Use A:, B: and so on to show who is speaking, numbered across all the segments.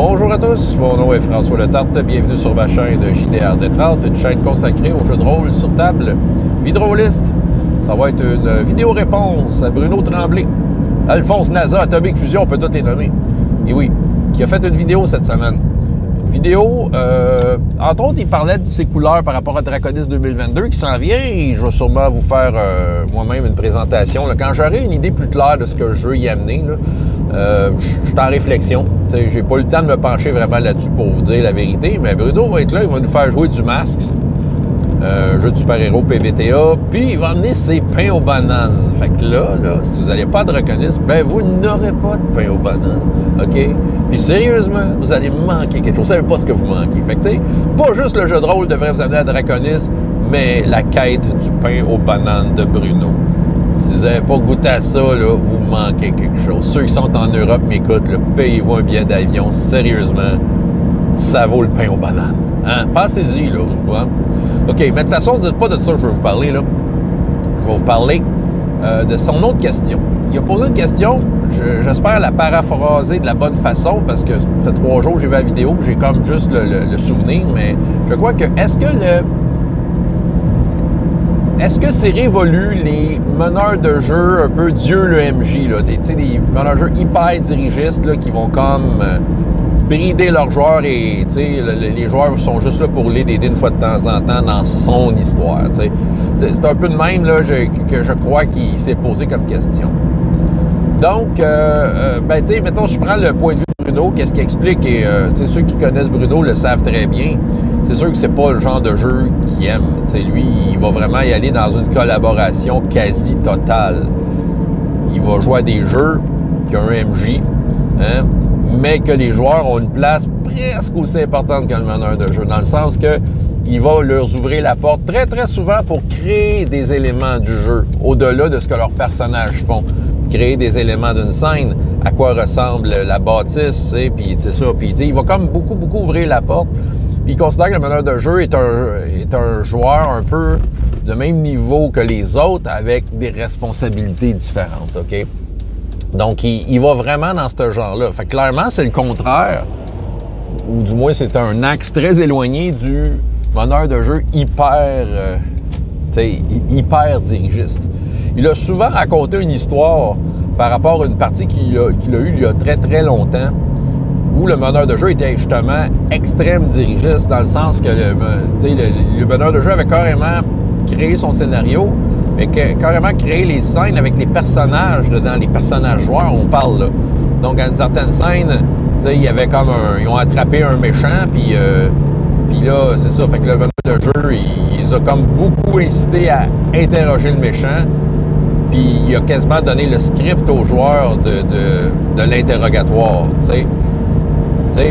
A: Bonjour à tous, mon nom est François Letarte, bienvenue sur ma chaîne JDR Détrante, une chaîne consacrée aux jeux de rôle sur table. Vidéoliste, ça va être une vidéo-réponse à Bruno Tremblay, Alphonse NASA, Atomic Fusion, on peut tous les nommer. Et oui, qui a fait une vidéo cette semaine. Une vidéo, entre autres, il parlait de ses couleurs par rapport à Draconis 2022 qui s'en vient. Et je vais sûrement vous faire moi-même une présentation. Là. Quand j'aurai une idée plus claire de ce que je veux y amener, je suis en réflexion. J'ai pas eu le temps de me pencher vraiment là-dessus pour vous dire la vérité. Mais Bruno va être là, il va nous faire jouer du masque. Jeu de super-héros PBTA, puis il va amener ses pains aux bananes. Fait que là, si vous n'avez pas de Draconis, ben vous n'aurez pas de pain aux bananes, OK? Puis sérieusement, vous allez manquer quelque chose. Vous savez pas ce que vous manquez. Fait que, tu sais, pas juste le jeu de rôle devrait vous amener à Draconis, mais la quête du pain aux bananes de Bruno. Si vous n'avez pas goûté à ça, là, vous manquez quelque chose. Ceux qui sont en Europe m'écoutent, payez-vous un billet d'avion. Sérieusement, ça vaut le pain aux bananes. Hein? Passez-y, là. Ouais. OK, mais de toute façon, c'est pas de ça que je veux vous parler, là. Je vais vous parler de son autre question. Il a posé une question, j'espère la paraphraser de la bonne façon, parce que ça fait 3 jours que j'ai vu la vidéo, j'ai comme juste le souvenir, mais je crois que, est-ce que c'est révolu les meneurs de jeu un peu Dieu le MJ, là, des meneurs de jeu hyper dirigistes, là, qui vont comme... brider leurs joueurs et les joueurs sont juste là pour l'aider une fois de temps en temps dans son histoire. C'est un peu de même là, que je crois qu'il s'est posé comme question. Donc, mettons, je prends le point de vue de Bruno, qu'est-ce qu'il explique, et ceux qui connaissent Bruno le savent très bien. C'est sûr que c'est pas le genre de jeu qu'il aime. Lui, il va vraiment y aller dans une collaboration quasi totale. Il va jouer à des jeux qui ont un MJ, hein, mais que les joueurs ont une place presque aussi importante que le meneur de jeu, dans le sens que il va leur ouvrir la porte très, très souvent pour créer des éléments du jeu, au-delà de ce que leurs personnages font. Créer des éléments d'une scène, à quoi ressemble la bâtisse, puis c'est ça. Puis il va comme beaucoup ouvrir la porte. Il considère que le meneur de jeu est un joueur un peu de même niveau que les autres, avec des responsabilités différentes, OK? Donc, il va vraiment dans ce genre-là. Fait que clairement, c'est le contraire, ou du moins, c'est un axe très éloigné du meneur de jeu hyper dirigiste. Il a souvent raconté une histoire par rapport à une partie qu'il a eue il y a très, très longtemps, où le meneur de jeu était justement extrême dirigiste, dans le sens que le meneur de jeu avait carrément créé son scénario, mais carrément créer les scènes avec les personnages dedans, les personnages joueurs, on parle là. Donc, à une certaine scène, il y avait comme ils ont attrapé un méchant, puis là, c'est ça. Fait que le meneur de jeu, il a comme beaucoup incité à interroger le méchant, puis il a quasiment donné le script aux joueurs de l'interrogatoire,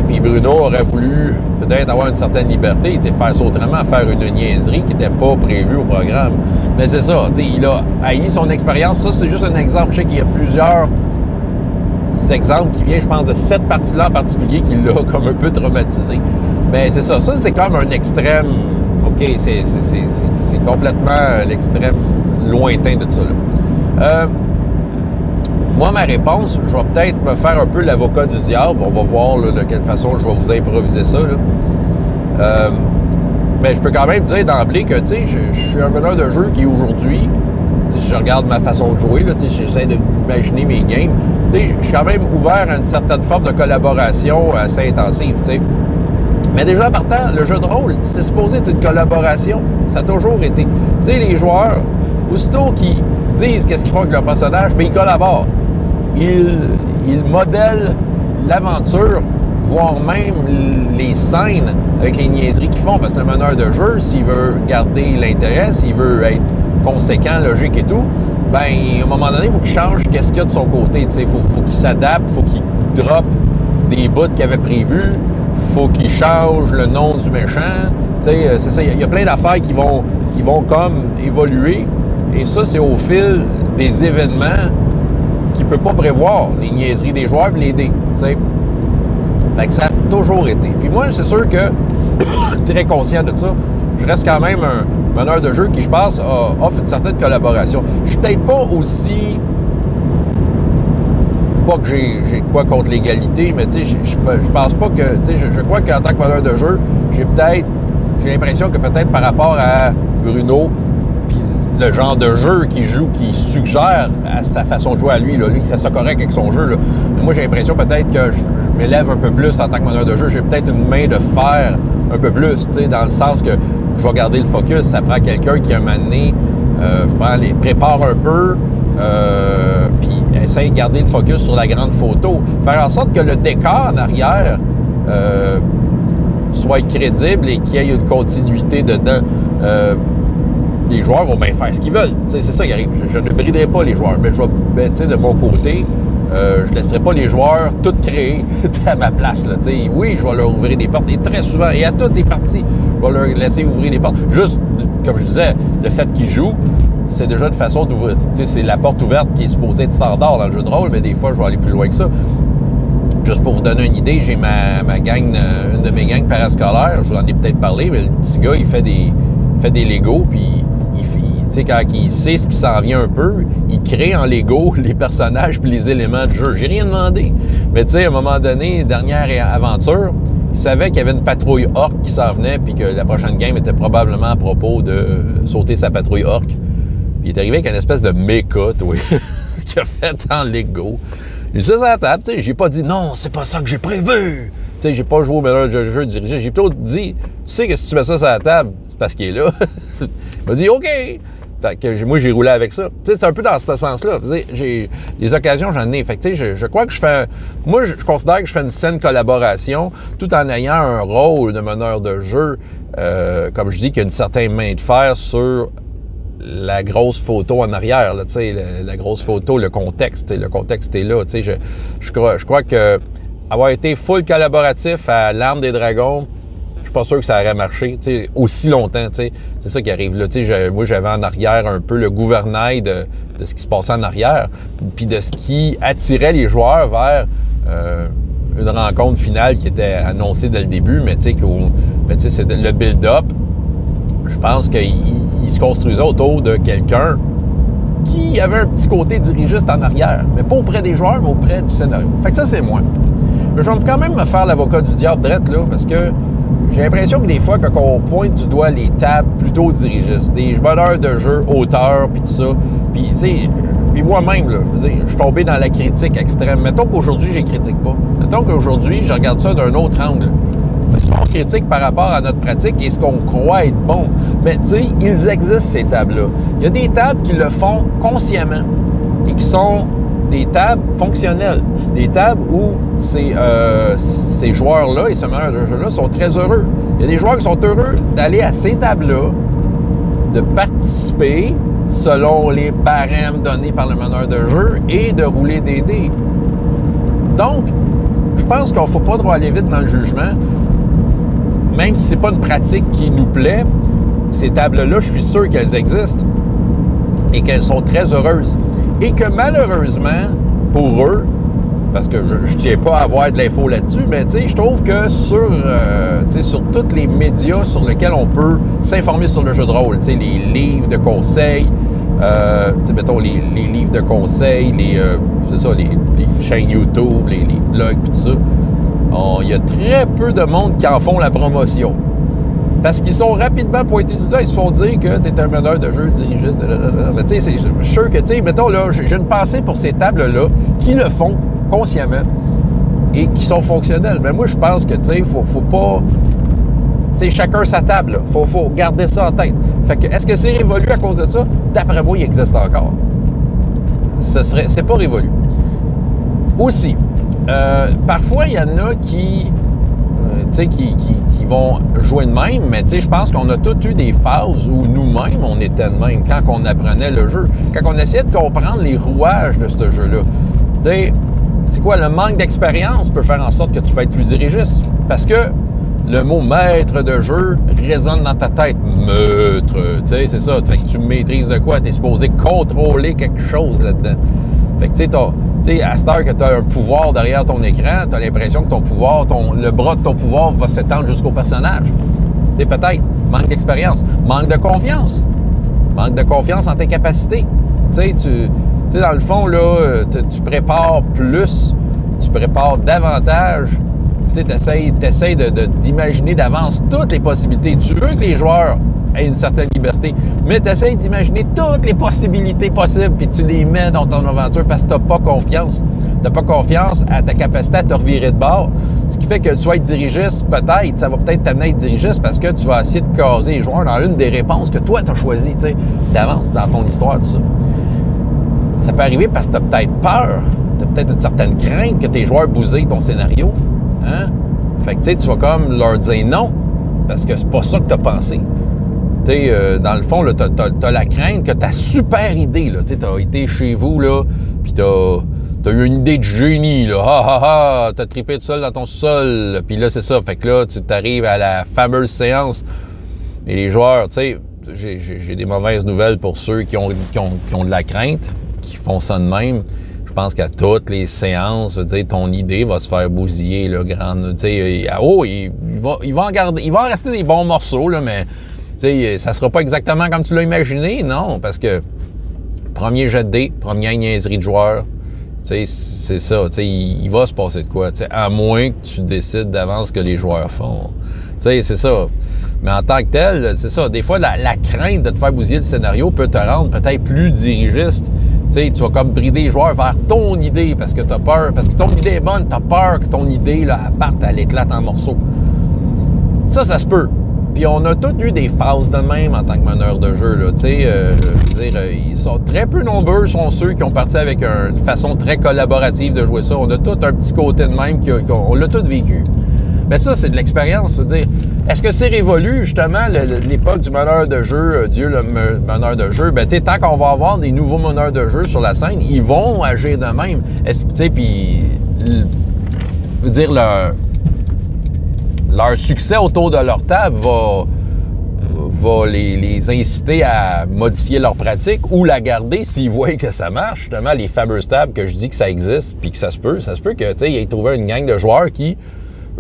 A: Puis Bruno aurait voulu peut-être avoir une certaine liberté, faire ça autrement, faire une niaiserie qui n'était pas prévue au programme. Mais c'est ça, il a haï son expérience. Ça, c'est juste un exemple. Je sais qu'il y a plusieurs exemples qui viennent, je pense, de cette partie-là en particulier qui l'a comme un peu traumatisé. Mais c'est ça. Ça, c'est comme un extrême. OK, c'est complètement l'extrême lointain de ça, là. Moi, ma réponse, je vais peut-être me faire un peu l'avocat du diable. On va voir là, de quelle façon je vais vous improviser ça. Mais je peux quand même dire d'emblée que je suis un meneur de jeu qui aujourd'hui, si je regarde ma façon de jouer, j'essaie d'imaginer mes games, je suis quand même ouvert à une certaine forme de collaboration assez intensive. Mais déjà, en partant, le jeu de rôle, c'est supposé être une collaboration. Ça a toujours été. Les joueurs, aussitôt qu'ils disent qu'est-ce qu'ils font avec leur personnage, bien, ils collaborent. Ils modèlent l'aventure, voire même les scènes avec les niaiseries qu'ils font, parce que le meneur de jeu, s'il veut garder l'intérêt, s'il veut être conséquent, logique et tout, bien, à un moment donné, il faut qu'il change qu'est-ce qu'il y a de son côté. Il faut qu'il s'adapte, il faut qu'il drop des bouts qu'il avait prévus, il faut qu'il change le nom du méchant. C'est ça, il y a plein d'affaires qui vont comme évoluer, et ça, c'est au fil des événements qu'il ne peut pas prévoir, les niaiseries des joueurs et les dés, Fait que ça a toujours été. Puis moi, c'est sûr que, très conscient de ça, je reste quand même un meneur de jeu qui, je pense, offre une certaine collaboration. Je suis peut-être pas aussi pas que j'ai quoi contre l'égalité, mais je pense pas que... Je crois qu'en tant que meneur de jeu, j'ai l'impression que peut-être par rapport à Bruno, puis le genre de jeu qu'il joue, qui suggère à sa façon de jouer à lui, là, lui qui fait ça correct avec son jeu, là. Mais moi, j'ai l'impression peut-être que je m'élève un peu plus en tant que meneur de jeu. J'ai peut-être une main de fer un peu plus, dans le sens que je vais garder le focus. Ça prend quelqu'un qui, a un moment donné, les prépare un peu, puis essaye de garder le focus sur la grande photo. Faire en sorte que le décor en arrière soit crédible et qu'il y ait une continuité dedans. Les joueurs vont bien faire ce qu'ils veulent. C'est ça qui arrive. Je ne briderai pas les joueurs, mais je vais, de mon côté, je ne laisserai pas les joueurs tout créer à ma place. Là, oui, je vais leur ouvrir des portes. Et très souvent, et à toutes les parties, je vais leur laisser ouvrir des portes. Juste, comme je disais, le fait qu'ils jouent, c'est déjà une façon d'ouvrir. C'est la porte ouverte qui est supposée être standard dans le jeu de rôle, mais des fois, je vais aller plus loin que ça. Juste pour vous donner une idée, j'ai ma gang, une de mes gangs parascolaires, je vous en ai peut-être parlé, mais le petit gars, il fait des Legos, puis quand il sait ce qui s'en vient un peu, il crée en Lego les personnages puis les éléments de jeu. J'ai rien demandé. Mais à un moment donné, dernière aventure, il savait qu'il y avait une patrouille orc qui s'en venait puis que la prochaine game était probablement à propos de sauter sa patrouille orc. Puis il est arrivé avec une espèce de méca, qu'il a fait en Lego. Il s'est à la table, j'ai pas dit « Non, c'est pas ça que j'ai prévu! » J'ai pas joué au meneur de jeu dirigé. J'ai plutôt dit « Tu sais que si tu mets ça sur la table, c'est parce qu'il est là. » Il m'a dit « OK! » Fait que moi, j'ai roulé avec ça. C'est un peu dans ce sens-là. J'ai des occasions, j'en ai. Fait que je crois que moi, je considère que je fais une saine collaboration tout en ayant un rôle de meneur de jeu, comme je dis, qu'il y a une certaine main de fer sur la grosse photo en arrière, là, la grosse photo, le contexte est là. Je crois que avoir été full collaboratif à l'Arme des Dragons, je suis pas sûr que ça aurait marché aussi longtemps. C'est ça qui arrive là. Moi, j'avais en arrière un peu le gouvernail de ce qui se passait en arrière, puis de ce qui attirait les joueurs vers une rencontre finale qui était annoncée dès le début, mais c'est le build-up. Je pense qu'il se construisait autour de quelqu'un qui avait un petit côté dirigiste en arrière, mais pas auprès des joueurs, mais auprès du scénario. Fait que ça, c'est moi. Mais je vais quand même me faire l'avocat du diable drette, là, parce que j'ai l'impression que des fois, quand on pointe du doigt les tables plutôt dirigistes, des meneurs de jeu, auteurs, puis tout ça, puis moi-même, là, je suis tombé dans la critique extrême. Mettons qu'aujourd'hui, je les critique pas. Mettons qu'aujourd'hui, je regarde ça d'un autre angle. Parce qu'on critique par rapport à notre pratique et ce qu'on croit être bon. Mais tu sais, ils existent, ces tables-là. Il y a des tables qui le font consciemment et qui sont des tables fonctionnelles. Des tables où ces joueurs-là et ce meneur de jeu-là sont très heureux. Il y a des joueurs qui sont heureux d'aller à ces tables-là, de participer selon les barèmes donnés par le meneur de jeu et de rouler des dés. Donc, je pense qu'il ne faut pas trop aller vite dans le jugement. Même si ce n'est pas une pratique qui nous plaît, ces tables-là, je suis sûr qu'elles existent et qu'elles sont très heureuses. Et que malheureusement, pour eux, parce que je ne tiens pas à avoir de l'info là-dessus, mais je trouve que sur tous les médias sur lesquels on peut s'informer sur le jeu de rôle, les livres de conseils, mettons les livres de conseils, les chaînes YouTube, les blogs, tout ça, il y a très peu de monde qui en font la promotion. Parce qu'ils sont rapidement pointés du doigt, ils se font dire que tu es un meneur de jeu dirigiste. Mais je suis sûr que, mettons, là, j'ai une pensée pour ces tables-là qui le font consciemment et qui sont fonctionnelles. Mais moi, je pense que, faut pas... chacun sa table, là. Faut garder ça en tête. Fait que, est-ce que c'est révolu à cause de ça? D'après moi, il existe encore. C'est pas révolu. Aussi, parfois, il y en a qui vont jouer de même, mais je pense qu'on a tous eu des phases où nous-mêmes, on était de même quand on apprenait le jeu, quand on essayait de comprendre les rouages de ce jeu-là. C'est quoi, le manque d'expérience peut faire en sorte que tu peux être plus dirigiste. Parce que le mot « maître de jeu » résonne dans ta tête. « Maître », c'est ça. Fait que tu maîtrises de quoi? Tu es supposé contrôler quelque chose là-dedans. Fait que à cette heure que tu as un pouvoir derrière ton écran, tu as l'impression que ton pouvoir, le bras de ton pouvoir va s'étendre jusqu'au personnage. Peut-être. Manque d'expérience. Manque de confiance. Manque de confiance en tes capacités. Tu Tu sais, dans le fond, là, tu prépares plus, tu prépares davantage. Tu sais, t'essayes d'imaginer d'avance toutes les possibilités. Tu veux que les joueurs aient une certaine liberté, mais tu essayes d'imaginer toutes les possibilités possibles, puis tu les mets dans ton aventure parce que tu n'as pas confiance. Tu n'as pas confiance à ta capacité à te revirer de bord. Ce qui fait que tu vas être dirigiste, peut-être, ça va peut-être t'amener à être dirigiste parce que tu vas essayer de caser les joueurs dans une des réponses que toi, tu as choisies, tu sais, d'avance dans ton histoire, tout ça. Ça peut arriver parce que tu as peut-être peur, tu as peut-être une certaine crainte que tes joueurs bousillent ton scénario. Hein? Fait que, tu sais, tu vas comme leur dire non, parce que c'est pas ça que tu as pensé. Tu sais, dans le fond, tu as la crainte que ta super idée, tu as été chez vous, là, puis tu as eu une idée de génie, là. Ha, ha, ha, tu as trippé tout seul dans ton sol. Puis là, c'est ça. Fait que là, tu t'arrives à la fameuse séance. Et les joueurs, tu sais, j'ai des mauvaises nouvelles pour ceux qui ont de la crainte, qui font ça de même. Je pense qu'à toutes les séances, je veux dire, ton idée va se faire bousiller, là, grande. Tu sais, il va en rester des bons morceaux, là, mais tu sais, ça sera pas exactement comme tu l'as imaginé, non, parce que premier jet de dés, première niaiserie de joueur, tu sais, c'est ça, tu sais, il va se passer de quoi, tu sais, à moins que tu décides d'avance ce que les joueurs font. Tu sais, c'est ça. Mais en tant que tel, c'est ça, des fois, la crainte de te faire bousiller le scénario peut te rendre peut-être plus dirigiste. Tu sais, tu vas comme brider les joueurs vers ton idée parce que tu as peur, parce que ton idée est bonne, tu as peur que ton idée, là, elle parte, elle éclate en morceaux. Ça se peut. Puis on a tous eu des phases de même en tant que meneur de jeu, là, tu sais, je veux dire, ils sont très peu nombreux, sont ceux qui ont parti avec une façon très collaborative de jouer ça. On a tous un petit côté de même, on l'a tous vécu. Mais ça, c'est de l'expérience, je veux dire. Est-ce que c'est révolu, justement, l'époque du meneur de jeu, Dieu le meneur de jeu? Ben, tu sais, tant qu'on va avoir des nouveaux meneurs de jeu sur la scène, ils vont agir de même. Est-ce que, tu sais, puis, je veux dire, leur succès autour de leur table va les inciter à modifier leur pratique ou la garder s'ils voient que ça marche. Justement, les fameuses tables que je dis que ça existe puis que ça se peut que, tu sais, ils aient trouvé une gang de joueurs qui,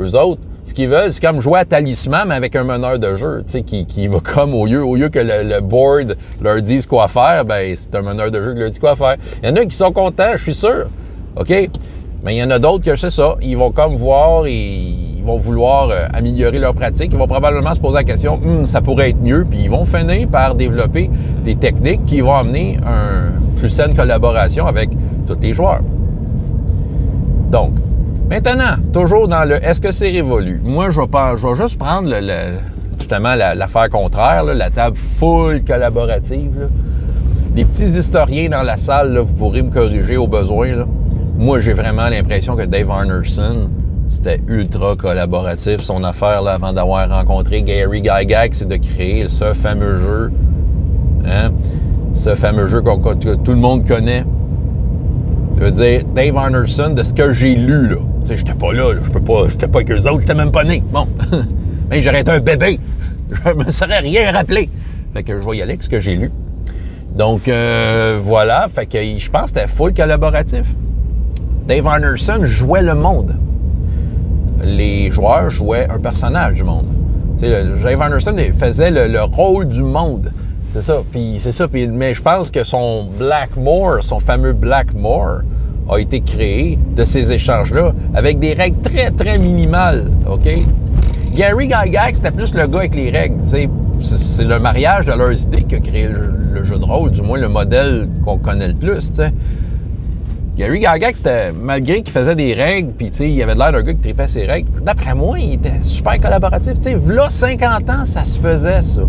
A: eux autres, ce qu'ils veulent, c'est comme jouer à talisman, mais avec un meneur de jeu, tu sais, qui va comme au lieu que le board leur dise quoi faire, ben c'est un meneur de jeu qui leur dit quoi faire. Il y en a qui sont contents, je suis sûr, OK? Mais il y en a d'autres que c'est ça, ils vont comme voir et ils vont vouloir améliorer leur pratique, ils vont probablement se poser la question, ça pourrait être mieux, puis ils vont finir par développer des techniques qui vont amener une plus saine collaboration avec tous les joueurs. Donc, maintenant, toujours dans le « est-ce que c'est révolu », moi, je vais juste prendre justement l'affaire contraire, là, la table full collaborative. Là. Les petits historiens dans la salle, là, vous pourrez me corriger au besoin. Là. Moi, j'ai vraiment l'impression que Dave Arneson, c'était ultra collaboratif, son affaire là, avant d'avoir rencontré Gary Gygax, c'est de créer ce fameux jeu. Hein? Ce fameux jeu que tout le monde connaît. Je veux dire, Dave Arneson, de ce que j'ai lu, là, tu sais, j'étais pas là, j'étais pas avec eux autres, j'étais même pas né. Bon, mais j'aurais été un bébé, je me serais rien rappelé. Fait que je vais y aller avec ce que j'ai lu. Donc, voilà, fait que je pense que c'était full collaboratif. Dave Arneson jouait le monde. Les joueurs jouaient un personnage du monde. Tu sais, Dave Arneson faisait le rôle du monde. C'est ça. Puis, mais je pense que son fameux Blackmore, a été créé de ces échanges-là avec des règles très, très minimales. OK? Gary Gygax, c'était plus le gars avec les règles. C'est le mariage de leurs idées qui a créé le jeu de rôle, du moins le modèle qu'on connaît le plus. T'sais. Gary Gygax, malgré qu'il faisait des règles, puis il avait l'air d'un gars qui tripait ses règles, d'après moi, il était super collaboratif. V'là 50 ans, ça se faisait, ça.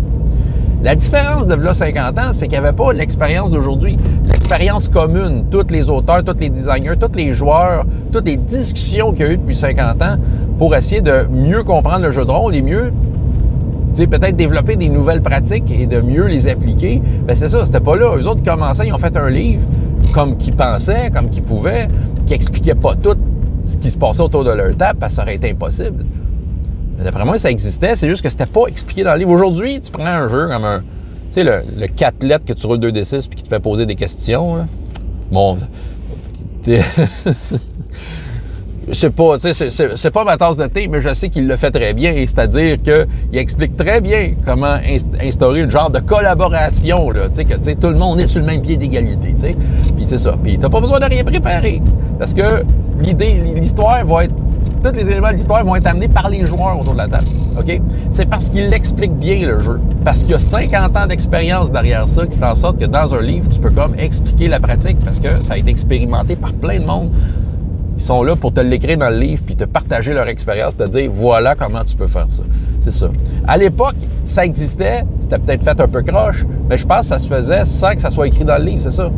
A: La différence de v'là 50 ans, c'est qu'il n'y avait pas l'expérience d'aujourd'hui. L'expérience commune, tous les auteurs, tous les designers, tous les joueurs, toutes les discussions qu'il y a eu depuis 50 ans pour essayer de mieux comprendre le jeu de rôle et mieux, peut-être développer des nouvelles pratiques et de mieux les appliquer. Ben c'est ça, c'était pas là. Eux autres commençaient, ils ont fait un livre comme qu'ils pensaient, comme qu'ils pouvaient, qui expliquait pas tout ce qui se passait autour de leur table parce que ça aurait été impossible. D'après moi, ça existait, c'est juste que c'était pas expliqué dans le livre. Aujourd'hui, tu prends un jeu comme un... Tu sais, le 4 lettres que tu roules 2d6 puis qui te fait poser des questions. Là. Bon... c'est pas, tu sais, c'est pas ma tasse de thé, mais je sais qu'il le fait très bien. C'est-à-dire qu'il explique très bien comment instaurer une genre de collaboration, là, tu sais, que tu sais, tout le monde est sur le même pied d'égalité, tu sais. Puis c'est ça. Puis t'as pas besoin de rien préparer. Parce que l'histoire va être. Tous les éléments de l'histoire vont être amenés par les joueurs autour de la table. OK? C'est parce qu'il explique bien le jeu. Parce qu'il y a 50 ans d'expérience derrière ça qui fait en sorte que dans un livre, tu peux comme expliquer la pratique parce que ça a été expérimenté par plein de monde. Ils sont là pour te l'écrire dans le livre puis te partager leur expérience, te dire voilà comment tu peux faire ça. C'est ça. À l'époque, ça existait, c'était peut-être fait un peu croche, mais je pense que ça se faisait sans que ça soit écrit dans le livre, c'est ça.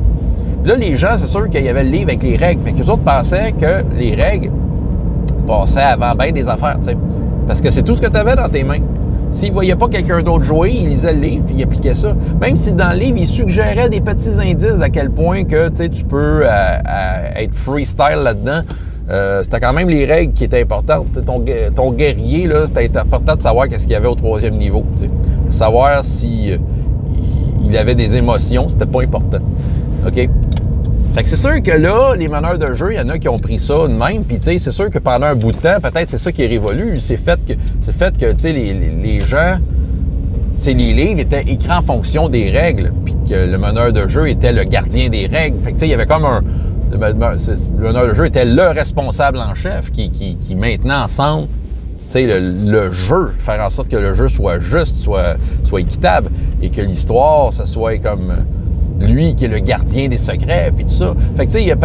A: Là, les gens, c'est sûr qu'il y avait le livre avec les règles. Fait que les autres pensaient que les règles passaient avant bien des affaires, tu sais. Parce que c'est tout ce que tu avais dans tes mains. S'il ne voyait pas quelqu'un d'autre jouer, il lisait le livre puis il appliquait ça. Même si dans le livre, il suggérait des petits indices d'à quel point que tu peux être freestyle là-dedans. C'était quand même les règles qui étaient importantes. Ton guerrier, là, c'était important de savoir qu'est-ce qu'il y avait au 3e niveau. T'sais. Savoir si il avait des émotions, c'était pas important. OK? Fait que c'est sûr que là, les meneurs de jeu, il y en a qui ont pris ça de même, puis tu sais, c'est sûr que pendant un bout de temps, peut-être c'est ça qui est révolu, c'est le fait que tu sais, les gens, les livres étaient écrits en fonction des règles, puis que le meneur de jeu était le gardien des règles. Fait que tu sais, il y avait comme le meneur de jeu était le responsable en chef qui maintenant ensemble, tu sais, le jeu, faire en sorte que le jeu soit juste, soit équitable, et que l'histoire, ça soit comme lui qui est le gardien des secrets, puis tout ça. Fait que tu sais, il y a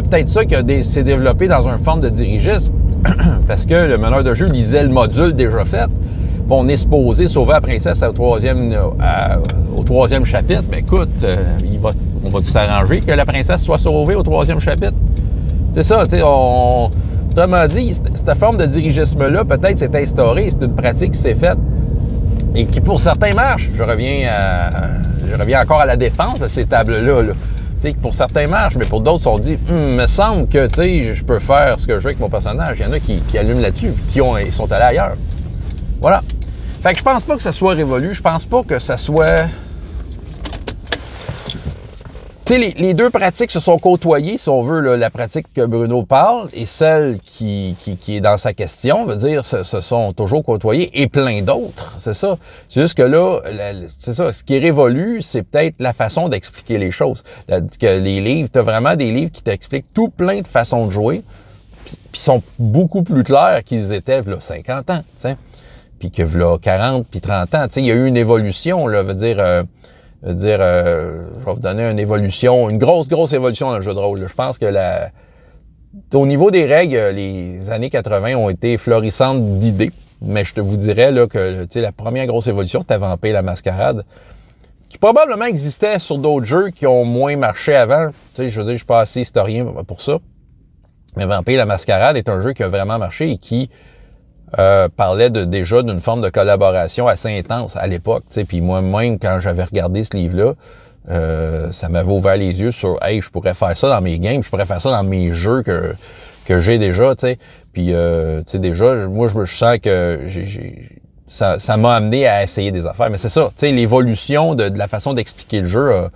A: peut-être ça qui s'est développé dans une forme de dirigisme, parce que le meneur de jeu lisait le module déjà fait. Bon, on est supposé sauver la princesse au 3e chapitre, mais écoute, on va tout s'arranger que la princesse soit sauvée au 3e chapitre. C'est ça, tu sais, autrement dit, cette forme de dirigisme-là, peut-être s'est instaurée, c'est une pratique qui s'est faite, et qui pour certains marche. Je reviens encore à la défense de ces tables-là. Là. Tu sais, pour certains marchent, mais pour d'autres, on dit, me semble que, tu sais, je peux faire ce que je veux avec mon personnage. Il y en a qui allument là-dessus, puis ils sont allés ailleurs. Voilà. Fait que je pense pas que ça soit révolu. Je pense pas que ça soit... Tu sais, les deux pratiques se sont côtoyées, si on veut, là, la pratique que Bruno parle et celle qui est dans sa question, veut dire, se sont toujours côtoyées et plein d'autres, c'est ça. C'est juste que là, c'est ça, ce qui est révolu, c'est peut-être la façon d'expliquer les choses. Que les livres, tu as vraiment des livres qui t'expliquent tout plein de façons de jouer, puis sont beaucoup plus clairs qu'ils étaient là 50 ans, tu sais. Puis que là 40 puis 30 ans, tu sais, il y a eu une évolution, là, je vais vous donner une grosse évolution dans le jeu de rôle. Là. Je pense que au niveau des règles, les années 80 ont été florissantes d'idées, mais je te vous dirais là, que la première grosse évolution, c'était Vampire la Mascarade, qui probablement existait sur d'autres jeux qui ont moins marché avant. Je veux dire, je suis pas assez historien pour ça, mais Vampire la Mascarade est un jeu qui a vraiment marché et qui parlait déjà d'une forme de collaboration assez intense à l'époque. Puis moi-même, quand j'avais regardé ce livre-là, ça m'avait ouvert les yeux sur « Hey, je pourrais faire ça dans mes games, je pourrais faire ça dans mes jeux que j'ai déjà. » Puis déjà, moi, je sens que ça m'a amené à essayer des affaires. Mais c'est ça, l'évolution de la façon d'expliquer le jeu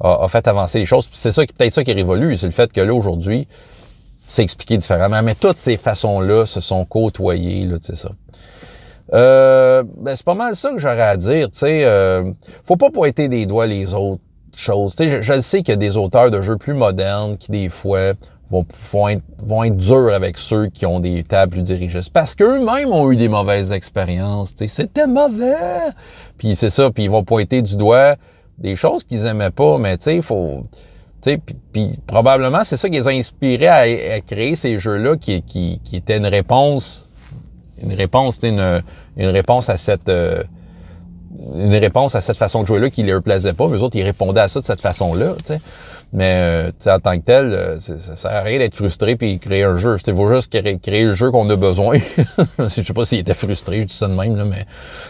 A: a fait avancer les choses. Puis c'est ça, peut-être ça qui est révolu, c'est le fait que là, aujourd'hui, c'est expliqué différemment, mais toutes ces façons-là se sont côtoyées, là, tu sais ça. C'est pas mal ça que j'aurais à dire, tu sais. Faut pas pointer des doigts les autres choses. Tu sais, je sais qu'il y a des auteurs de jeux plus modernes qui, des fois, vont être durs avec ceux qui ont des tables plus dirigistes. Parce qu'eux-mêmes ont eu des mauvaises expériences, tu sais. C'était mauvais! Puis c'est ça, puis ils vont pointer du doigt des choses qu'ils aimaient pas, mais tu sais, il faut... Puis probablement, c'est ça qui les a inspirés à créer ces jeux-là qui étaient une réponse à cette façon de jouer-là qui leur plaisait pas. Mais eux autres, ils répondaient à ça de cette façon-là, tu sais. Mais en tant que tel, ça sert à rien d'être frustré puis créer un jeu. Il faut juste créer le jeu qu'on a besoin. Je sais pas s'il était frustré, je dis ça de même, là, mais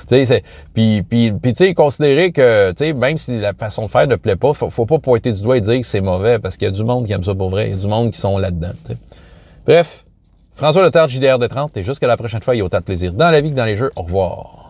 A: tu sais, puis tu sais, considérer que tu sais, même si la façon de faire ne plaît pas, faut pas pointer du doigt et dire que c'est mauvais parce qu'il y a du monde qui aime ça pour vrai, il y a du monde qui sont là-dedans. T'sais. Bref, François Letarte, JDR de 30, et jusqu'à la prochaine fois, il y a autant de plaisir dans la vie que dans les jeux. Au revoir.